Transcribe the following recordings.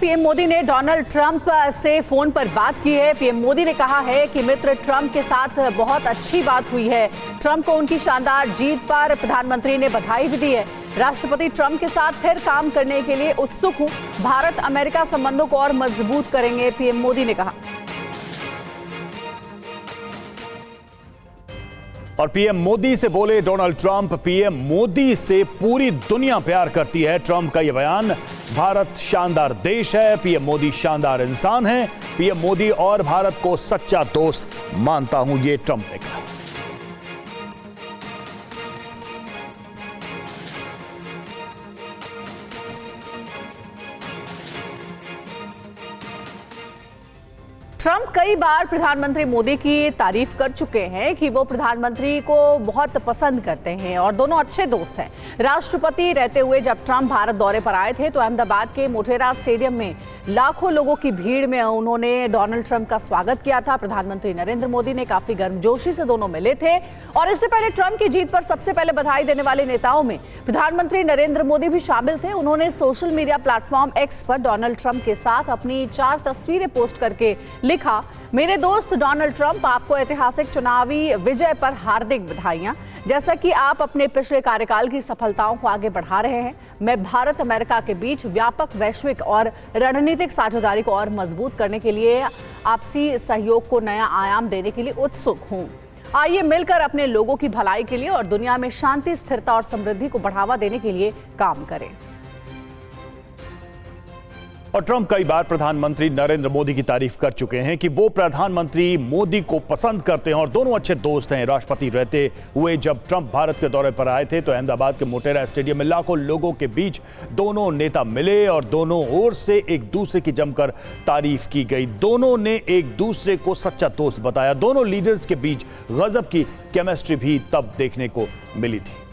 PM Modi ने Donald Trump से phone पर बात की है। पीएम मोदी ने कहा है कि मित्र ट्रंप के साथ बहुत अच्छी बात हुई है। ट्रंप को उनकी शानदार जीत पर प्रधानमंत्री ने बधाई भी दी है। राष्ट्रपति ट्रंप के साथ फिर काम करने के लिए उत्सुक हूं। भारत अमेरिका संबंधों को और मजबूत करेंगे, पीएम मोदी ने कहा। और पीएम मोदी से बोले डोनाल्ड ट्रंप, पीएम मोदी से पूरी दुनिया प्यार करती है। ट्रंप का यह बयान। भारत शानदार देश है, पीएम मोदी शानदार इंसान है, पीएम मोदी और भारत को सच्चा दोस्त मानता हूं, ये ट्रंप ने कहा। ट्रंप कई बार प्रधानमंत्री मोदी की तारीफ कर चुके हैं कि वो प्रधानमंत्री को बहुत पसंद करते हैं और दोनों अच्छे दोस्त हैं। राष्ट्रपति रहते हुए जब ट्रंप भारत दौरे पर आए थे तो अहमदाबाद के मोटेरा स्टेडियम में लाखों लोगों की भीड़ में उन्होंने डोनाल्ड ट्रंप का स्वागत किया था। प्रधानमंत्री नरेंद्र मोदी ने काफी गर्मजोशी से दोनों मिले थे और इससे पहले ट्रंप की जीत पर सबसे पहले बधाई देने वाले नेताओं में प्रधानमंत्री नरेंद्र मोदी भी शामिल थे। उन्होंने सोशल मीडिया प्लेटफॉर्म एक्स पर डोनाल्ड ट्रंप के साथ अपनी 4 तस्वीरें पोस्ट करके लिखा, मेरे दोस्त डोनाल्ड ट्रंप, आपको ऐतिहासिक चुनावी विजय पर हार्दिक बधाइयां। जैसा कि आप अपने पिछले कार्यकाल की सफलताओं को आगे बढ़ा रहे हैं, मैं भारत अमेरिका के बीच व्यापक वैश्विक और रणनीतिक साझेदारी को और मजबूत करने के लिए आपसी सहयोग को नया आयाम देने के लिए उत्सुक हूं। आइए मिलकर अपने लोगों की भलाई के लिए और दुनिया में शांति, स्थिरता और समृद्धि को बढ़ावा देने के लिए काम करें। और ट्रंप कई बार प्रधानमंत्री नरेंद्र मोदी की तारीफ कर चुके हैं कि वो प्रधानमंत्री मोदी को पसंद करते हैं और दोनों अच्छे दोस्त हैं। राष्ट्रपति रहते हुए जब ट्रंप भारत के दौरे पर आए थे तो अहमदाबाद के मोटेरा स्टेडियम में लाखों लोगों के बीच दोनों नेता मिले और दोनों ओर से एक दूसरे की जमकर तारीफ की गई। दोनों ने एक दूसरे को सच्चा दोस्त बताया। दोनों लीडर्स के बीच गजब की केमिस्ट्री भी तब देखने को मिली थी।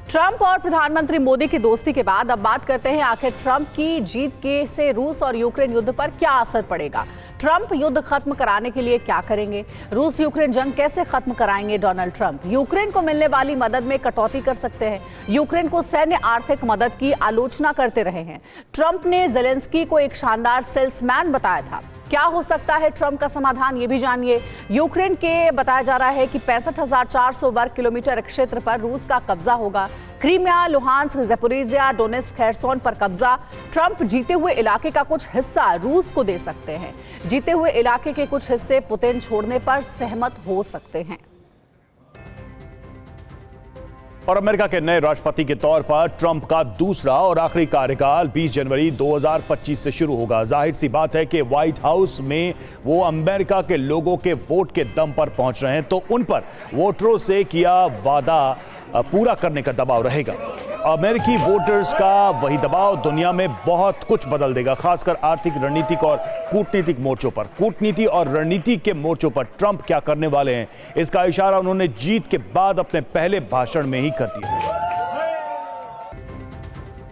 ट्रंप और प्रधानमंत्री मोदी की दोस्ती के बाद अब बात करते हैं आखिर ट्रंप की जीत के से रूस और यूक्रेन युद्ध पर क्या असर पड़ेगा। ट्रंप युद्ध खत्म कराने के लिए क्या करेंगे? रूस यूक्रेन जंग कैसे खत्म कराएंगे डोनाल्ड ट्रंप? यूक्रेन को मिलने वाली मदद में कटौती कर सकते हैं। यूक्रेन को सैन्य आर्थिक मदद की आलोचना करते रहे हैं। ट्रंप ने जेलेंस्की को एक शानदार सेल्समैन बताया था। क्या हो सकता है ट्रंप का समाधान, ये भी जानिए। यूक्रेन के बताया जा रहा है कि 65,400 वर्ग किलोमीटर क्षेत्र पर रूस का कब्जा होगा। Crimea, Luhansk, Zaporizhzhia, Donetsk, Kherson पर कब्जा। ट्रंप जीते हुए इलाके का कुछ हिस्सा रूस को दे सकते हैं। जीते हुए इलाके के कुछ हिस्से पुतिन छोड़ने पर सहमत हो सकते हैं। और अमेरिका के नए राष्ट्रपति के तौर पर ट्रंप का दूसरा और आखिरी कार्यकाल 20 जनवरी 2025 से शुरू होगा। जाहिर सी बात है कि व्हाइट हाउस में वो अमेरिका के लोगों के वोट के दम पर पहुंच रहे हैं, तो उन पर वोटरों से किया वादा पूरा करने का दबाव रहेगा। अमेरिकी वोटर्स का वही दबाव दुनिया में बहुत कुछ बदल देगा, खासकर आर्थिक, रणनीतिक और कूटनीतिक मोर्चों पर। कूटनीति और रणनीति के मोर्चों पर ट्रंप क्या करने वाले हैं, इसका इशारा उन्होंने जीत के बाद अपने पहले भाषण में ही कर दिया।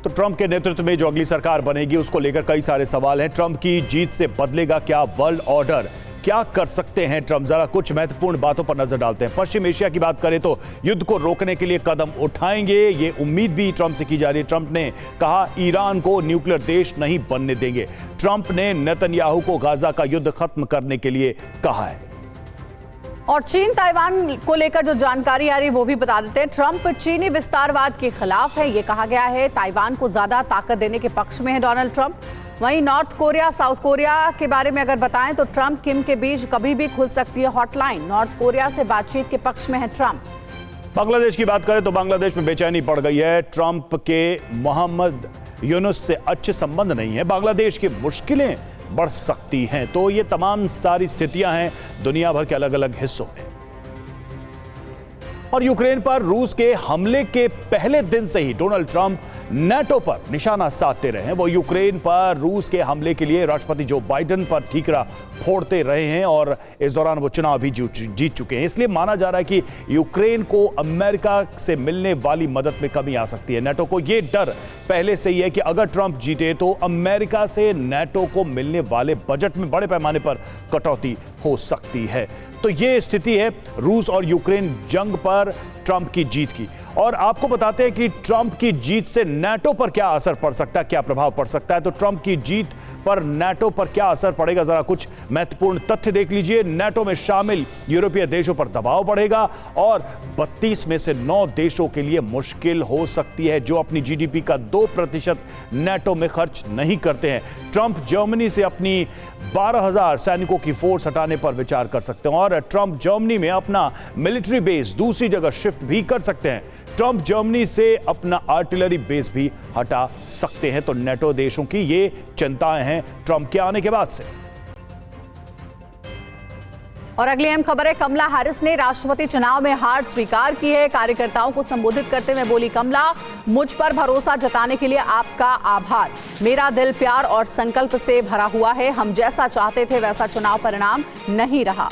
तो ट्रंप के नेतृत्व में जो अगली सरकार बनेगी उसको लेकर कई सारे सवाल हैं। ट्रंप की जीत से बदलेगा क्या वर्ल्ड ऑर्डर? क्या कर सकते हैं ट्रंप? जरा कुछ महत्वपूर्ण बातों पर नजर डालते हैं। पश्चिम एशिया की बात करें तो युद्ध को रोकने के लिए कदम उठाएंगे, ये उम्मीद भी ट्रंप से की जा रही है। ट्रंप ने कहा ईरान को न्यूक्लियर देश नहीं बनने देंगे। ट्रंप ने नेतन्याहू को गाजा का युद्ध खत्म करने के लिए कहा है। और चीन ताइवान को लेकर जो जानकारी आ रही है वो भी बता देते हैं। ट्रंप चीनी विस्तारवाद के खिलाफ है, ये कहा गया है। ताइवान को ज्यादा ताकत देने के पक्ष में है डोनाल्ड ट्रंप। वहीं नॉर्थ कोरिया, साउथ कोरिया के बारे में अगर बताएं तो ट्रंप किम के बीच कभी भी खुल सकती है हॉटलाइन। नॉर्थ कोरिया से बातचीत के पक्ष में है ट्रंप। बांग्लादेश की बात करें तो बांग्लादेश में बेचैनी बढ़ गई है। ट्रंप के मोहम्मद यूनुस से अच्छे संबंध नहीं है। बांग्लादेश की मुश्किलें बढ़ सकती हैं। तो ये तमाम सारी स्थितियां हैं दुनिया भर के अलग अलग हिस्सों में। और यूक्रेन पर रूस के हमले के पहले दिन से ही डोनाल्ड ट्रंप नाटो पर निशाना साधते रहे हैं। वो यूक्रेन पर रूस के हमले के लिए राष्ट्रपति जो बाइडेन पर ठीकरा फोड़ते रहे हैं और इस दौरान वो चुनाव भी जीत चुके हैं। इसलिए माना जा रहा है कि यूक्रेन को अमेरिका से मिलने वाली मदद में कमी आ सकती है। नाटो को ये डर पहले से ही है कि अगर ट्रंप जीते तो अमेरिका से नाटो को मिलने वाले बजट में बड़े पैमाने पर कटौती हो सकती है। तो ये स्थिति है रूस और यूक्रेन जंग पर ट्रंप की जीत की। और आपको बताते हैं कि ट्रंप की जीत से नाटो पर क्या असर पड़ सकता है, क्या प्रभाव पड़ सकता है। तो ट्रंप की जीत पर नाटो पर क्या असर पड़ेगा, जरा कुछ महत्वपूर्ण तथ्य देख लीजिए। नाटो में शामिल यूरोपीय देशों पर दबाव बढ़ेगा और 32 में से 9 देशों के लिए मुश्किल हो सकती है जो अपनी जीडीपी का 2% नाटो में खर्च नहीं करते हैं। ट्रंप जर्मनी से अपनी 12,000 सैनिकों की फोर्स हटाने पर विचार कर सकते हैं और ट्रंप जर्मनी में अपना मिलिट्री बेस दूसरी जगह शिफ्ट भी कर सकते हैं। ट्रंप जर्मनी से अपना आर्टिलरी बेस भी हटा सकते हैं। तो नाटो देशों की ये चिंताएं हैं ट्रंप के आने के बाद से। और अगली अहम खबर है, कमला हैरिस ने राष्ट्रपति चुनाव में हार स्वीकार की है। कार्यकर्ताओं को संबोधित करते हुए बोली कमला, मुझ पर भरोसा जताने के लिए आपका आभार। मेरा दिल प्यार और संकल्प से भरा हुआ है। हम जैसा चाहते थे वैसा चुनाव परिणाम नहीं रहा।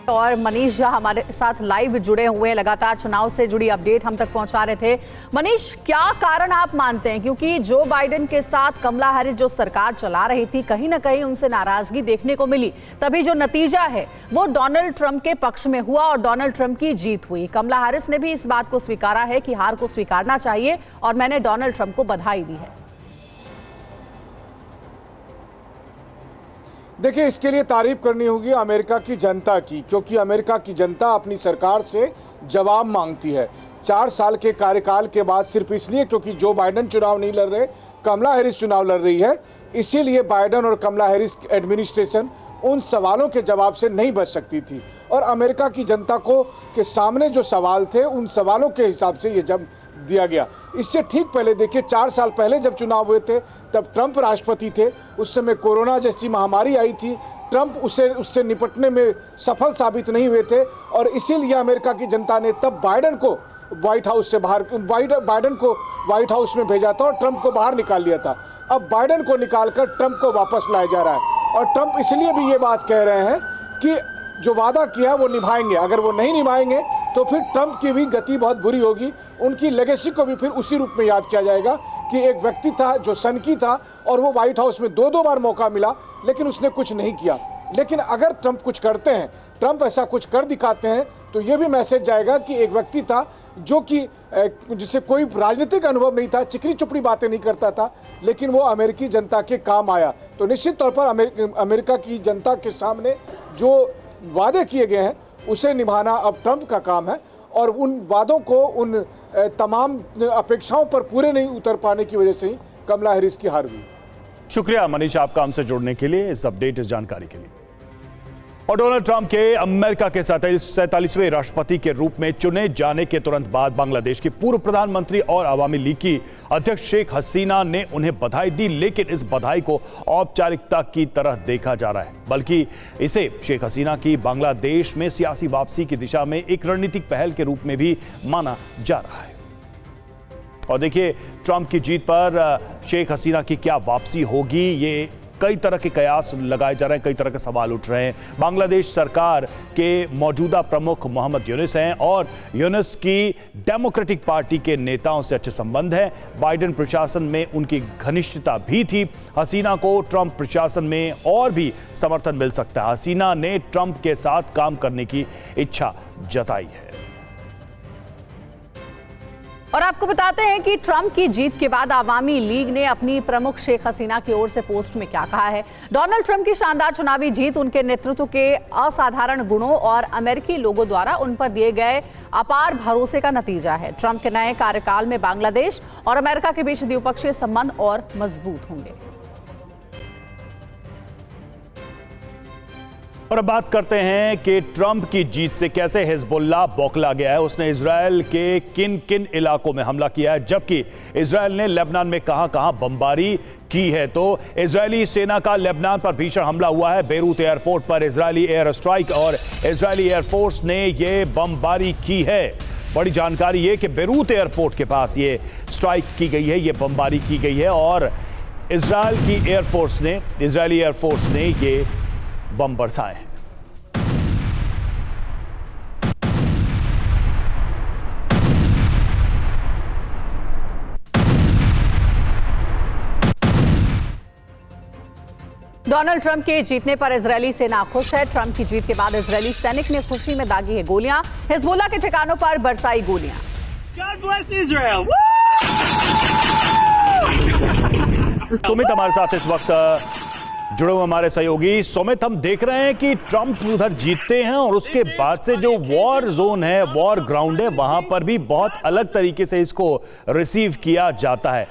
और मनीष झा हमारे साथ लाइव जुड़े हुए हैं, लगातार चुनाव से जुड़ी अपडेट हम तक पहुंचा रहे थे। मनीष, क्या कारण आप मानते हैं, क्योंकि जो बाइडेन के साथ कमला हैरिस जो सरकार चला रही थी, कहीं ना कहीं उनसे नाराजगी देखने को मिली, तभी जो नतीजा है वो डोनाल्ड ट्रंप के पक्ष में हुआ और डोनाल्ड ट्रंप की जीत हुई। कमला हैरिस ने भी इस बात को स्वीकारा है कि हार को स्वीकारना चाहिए और मैंने डोनाल्ड ट्रंप को बधाई दी है। देखिए, इसके लिए तारीफ करनी होगी अमेरिका की जनता की, क्योंकि अमेरिका की जनता अपनी सरकार से जवाब मांगती है। 4 साल के कार्यकाल के बाद सिर्फ इसलिए क्योंकि जो बाइडेन चुनाव नहीं लड़ रहे, कमला हैरिस चुनाव लड़ रही है, इसीलिए बाइडेन और कमला हैरिस एडमिनिस्ट्रेशन उन सवालों के जवाब से नहीं बच सकती थी। और अमेरिका की जनता को के सामने जो सवाल थे, उन सवालों के हिसाब से ये जब दिया गया। इससे ठीक पहले देखिए, 4 साल पहले जब चुनाव हुए थे तब ट्रंप राष्ट्रपति थे। उस समय कोरोना जैसी महामारी आई थी। ट्रंप उससे निपटने में सफल साबित नहीं हुए थे और इसीलिए अमेरिका की जनता ने तब बाइडेन को व्हाइट हाउस में भेजा था और ट्रंप को बाहर निकाल लिया था। अब बाइडेन को निकालकर ट्रंप को वापस लाया जा रहा है और ट्रंप इसलिए भी ये बात कह रहे हैं कि जो वादा किया है वो निभाएंगे। अगर वो नहीं निभाएंगे तो फिर ट्रंप की भी गति बहुत बुरी होगी। उनकी लेगेसी को भी फिर उसी रूप में याद किया जाएगा कि एक व्यक्ति था जो सनकी था और वो व्हाइट हाउस में 2-2 बार मौका मिला लेकिन उसने कुछ नहीं किया। लेकिन अगर ट्रंप कुछ करते हैं, ट्रंप ऐसा कुछ कर दिखाते हैं, तो ये भी मैसेज जाएगा कि एक व्यक्ति था जो कि जिसे कोई राजनीतिक अनुभव नहीं था, चिकनी चुपड़ी बातें नहीं करता था, लेकिन वो अमेरिकी जनता के काम आया। तो निश्चित तौर पर अमेरिका की जनता के सामने जो वादे किए गए हैं उसे निभाना अब ट्रंप का काम है और उन वादों को, उन तमाम अपेक्षाओं पर पूरे नहीं उतर पाने की वजह से ही कमला हैरिस की हार हुई। शुक्रिया मनीष, आपका हमसे जुड़ने के लिए, इस अपडेट, इस जानकारी के लिए। और डोनाल्ड ट्रंप के अमेरिका के 47वें राष्ट्रपति के रूप में चुने जाने के तुरंत बाद बांग्लादेश की पूर्व प्रधानमंत्री और अवामी लीग की अध्यक्ष शेख हसीना ने उन्हें बधाई दी, लेकिन इस बधाई को औपचारिकता की तरह देखा जा रहा है, बल्कि इसे शेख हसीना की बांग्लादेश में सियासी वापसी की दिशा में एक रणनीतिक पहल के रूप में भी माना जा रहा है। और देखिए, ट्रंप की जीत पर शेख हसीना की क्या वापसी होगी, ये कई तरह के कयास लगाए जा रहे हैं, कई तरह के सवाल उठ रहे हैं। बांग्लादेश सरकार के मौजूदा प्रमुख मोहम्मद यूनुस हैं और यूनुस की डेमोक्रेटिक पार्टी के नेताओं से अच्छे संबंध हैं। बाइडेन प्रशासन में उनकी घनिष्ठता भी थी। हसीना को ट्रंप प्रशासन में और भी समर्थन मिल सकता है। हसीना ने ट्रंप के साथ काम करने की इच्छा जताई है। और आपको बताते हैं कि ट्रंप की जीत के बाद अवामी लीग ने अपनी प्रमुख शेख हसीना की ओर से पोस्ट में क्या कहा है। डोनाल्ड ट्रंप की शानदार चुनावी जीत उनके नेतृत्व के असाधारण गुणों और अमेरिकी लोगों द्वारा उन पर दिए गए अपार भरोसे का नतीजा है। ट्रंप के नए कार्यकाल में बांग्लादेश और अमेरिका के बीच द्विपक्षीय संबंध और मजबूत होंगे। और अब बात करते हैं कि ट्रंप की जीत से कैसे हिजबुल्लाह बौखला गया है। उसने इजराइल के किन किन इलाकों में हमला किया है, जबकि इजराइल ने लेबनान में कहां-कहां बमबारी की है। तो इजरायली सेना का लेबनान पर भीषण हमला हुआ है। बेरूत एयरपोर्ट पर इजरायली एयर स्ट्राइक और इजरायली एयरफोर्स ने ये बमबारी की है। बड़ी जानकारी ये कि बेरूत एयरपोर्ट के पास ये स्ट्राइक की गई है, ये बमबारी की गई है और इजरायली एयरफोर्स ने ये बम बरसाए हैं। डोनाल्ड ट्रंप के जीतने पर इजरायली सेना खुश है। ट्रंप की जीत के बाद इजरायली सैनिक ने खुशी में दागी है गोलियां। हिजबुल्लाह के ठिकानों पर बरसाई गोलियां। सुमित हमारे साथ इस वक्त जुड़े हुए हमारे सहयोगी। सुमित, हम देख रहे हैं कि ट्रंप उधर जीतते हैं और उसके बाद से जो वॉर जोन है, वॉर ग्राउंड है, वहां पर भी बहुत अलग तरीके से इसको रिसीव किया जाता है।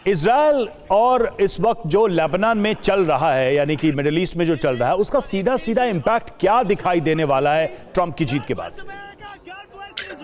इजराइल और इस वक्त जो लेबनान में चल रहा है, यानी कि मिडिल ईस्ट में जो चल रहा है, उसका सीधा सीधा इंपैक्ट क्या दिखाई देने वाला है ट्रंप की जीत के बाद से?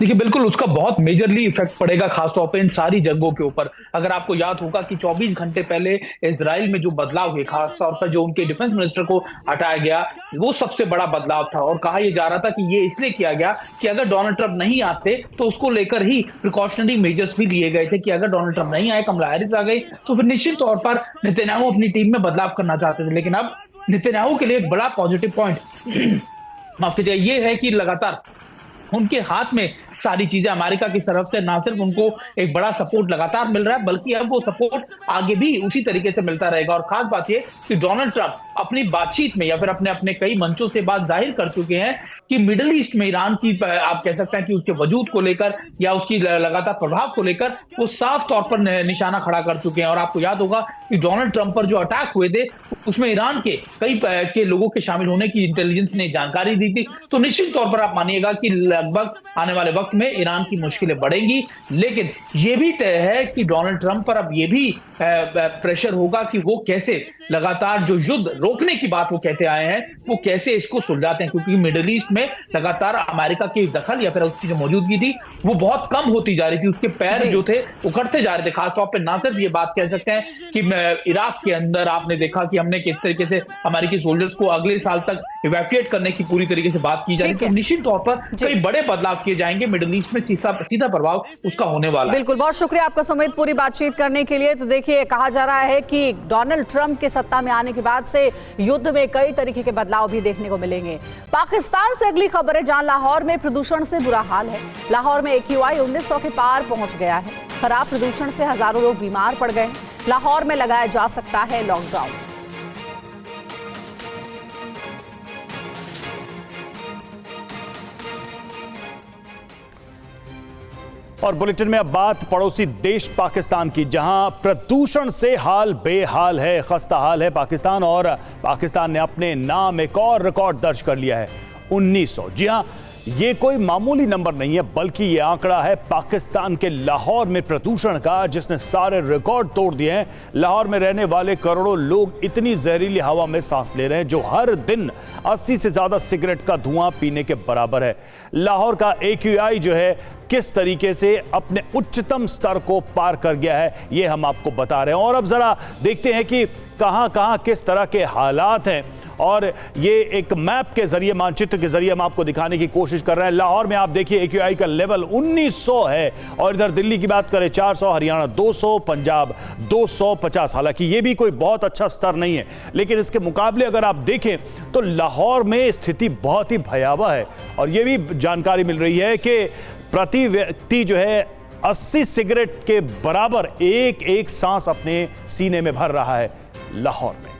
देखिए, बिल्कुल उसका बहुत मेजरली इफेक्ट पड़ेगा, खासतौर पे इन सारी जंगों के ऊपर। अगर आपको याद होगा कि 24 घंटे पहले इजराइल में जो बदलाव हुए, खासतौर पर जो उनके डिफेंस मिनिस्टर को हटाया गया, वो सबसे बड़ा बदलाव था। और कहा यह जा रहा था कि ये इसलिए किया गया कि अगर डोनाल्ड ट्रंप नहीं आते तो उसको लेकर ही प्रिकॉशनरी मेजर्स भी लिए गए थे कि अगर डोनाल्ड ट्रंप नहीं आए, कमला हैरिस आ गई, तो फिर निश्चित तौर पर नेतन्याहू अपनी टीम में बदलाव करना चाहते थे। लेकिन अब नेतन्याहू के लिए एक बड़ा पॉजिटिव पॉइंट माफ कीजिए ये है कि लगातार उनके हाथ में सारी चीजें अमेरिका की तरफ से ना सिर्फ उनको एक बड़ा सपोर्ट लगातार मिल रहा है, बल्कि अब वो सपोर्ट आगे भी उसी तरीके से मिलता रहेगा। और खास बात ये कि डोनाल्ड ट्रंप अपनी बातचीत में या फिर अपने कई मंचों से बात जाहिर कर चुके हैं कि मिडिल ईस्ट में ईरान की, आप कह सकते हैं कि उसके वजूद को लेकर या उसकी लगातार प्रभाव को लेकर वो साफ तौर पर निशाना खड़ा कर चुके हैं। और आपको याद होगा कि डोनाल्ड ट्रंप पर जो अटैक हुए थे उसमें ईरान के कई के लोगों के शामिल होने की इंटेलिजेंस ने जानकारी दी थी। तो निश्चित तौर पर आप मानिएगा कि लगभग आने वाले वक्त में ईरान की मुश्किलें बढ़ेंगी। लेकिन यह भी तय है कि डोनाल्ड ट्रंप पर अब यह भी प्रेशर होगा कि वो कैसे लगातार जो युद्ध रोकने की बात वो कहते आए हैं, वो कैसे इसको सुलझाते हैं। क्योंकि मिडिल ईस्ट में लगातार अमेरिका की दखल या फिर उसकी जो मौजूदगी थी वो बहुत कम होती जा रही थी, उसके पैर जो थे उखड़ते जा रहे थे। खासतौर पर ना सिर्फ ये बात कह सकते हैं कि इराक के अंदर आपने देखा कि हमने किस तरीके से अमेरिकी सोल्जर्स को अगले साल तक इवैक्यूएट करने की पूरी तरीके से बात की जा रही है। तो निश्चित तौर पर कई बड़े बदलाव किए जाएंगे, मिडिल ईस्ट में सीधा प्रभाव उसका होने वाला है। बिल्कुल, बहुत शुक्रिया आपका सुमित पूरी बातचीत करने के लिए। तो देखिए, कहा जा रहा है कि डोनाल्ड ट्रंप के सत्ता में आने के बाद से युद्ध में कई तरीके के बदलाव भी देखने को मिलेंगे। पाकिस्तान से अगली खबर है, जहां लाहौर में प्रदूषण से बुरा हाल है। लाहौर में AQI 1900 के पार पहुंच गया है। खराब प्रदूषण से हजारों लोग बीमार पड़ गए। लाहौर में लगाया जा सकता है लॉकडाउन। और बुलेटिन में अब बात पड़ोसी देश पाकिस्तान की, जहां प्रदूषण से हाल बेहाल है, खस्ता हाल है पाकिस्तान। और पाकिस्तान ने अपने नाम एक और रिकॉर्ड दर्ज कर लिया है, 1900। जी हां, ये कोई मामूली नंबर नहीं है, बल्कि ये आंकड़ा है पाकिस्तान के लाहौर में प्रदूषण का, जिसने सारे रिकॉर्ड तोड़ दिए हैं। लाहौर में रहने वाले करोड़ों लोग इतनी जहरीली हवा में सांस ले रहे हैं जो हर दिन 80 से ज्यादा सिगरेट का धुआं पीने के बराबर है। लाहौर का AQI जो है किस तरीके से अपने उच्चतम स्तर को पार कर गया है, ये हम आपको बता रहे हैं। और अब जरा देखते हैं कि कहां कहां किस तरह के हालात हैं, और ये एक मैप के जरिए, मानचित्र के जरिए हम आपको दिखाने की कोशिश कर रहे हैं। लाहौर में आप देखिए AQI का लेवल 1900 है, और इधर दिल्ली की बात करें 400, हरियाणा 200, पंजाब 250। हालांकि ये भी कोई बहुत अच्छा स्तर नहीं है, लेकिन इसके मुकाबले अगर आप देखें तो लाहौर में स्थिति बहुत ही भयावह है। और ये भी जानकारी मिल रही है कि प्रति व्यक्ति जो है 80 सिगरेट के बराबर एक एक सांस अपने सीने में भर रहा है लाहौर में।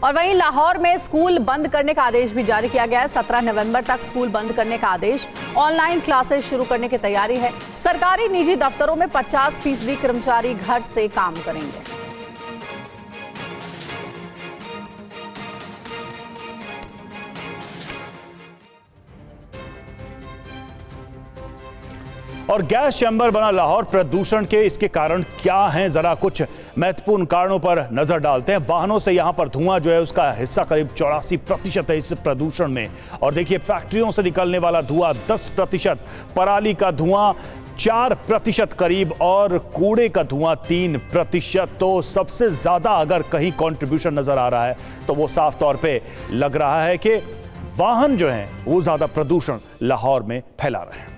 और वहीं लाहौर में स्कूल बंद करने का आदेश भी जारी किया गया है। 17 नवंबर तक स्कूल बंद करने का आदेश। ऑनलाइन क्लासेस शुरू करने की तैयारी है। सरकारी निजी दफ्तरों में 50% कर्मचारी घर से काम करेंगे। और गैस चैम्बर बना लाहौर, प्रदूषण के इसके कारण क्या हैं, जरा कुछ महत्वपूर्ण कारणों पर नजर डालते हैं। वाहनों से यहां पर धुआं जो है उसका हिस्सा करीब 84% है इस प्रदूषण में। और देखिए, फैक्ट्रियों से निकलने वाला धुआं 10%, पराली का धुआं 4% करीब, और कूड़े का धुआं 3%। तो सबसे ज्यादा अगर कहीं कंट्रीब्यूशन नजर आ रहा है तो वो साफ तौर पे लग रहा है कि वाहन जो हैं वो ज्यादा प्रदूषण लाहौर में फैला रहे हैं।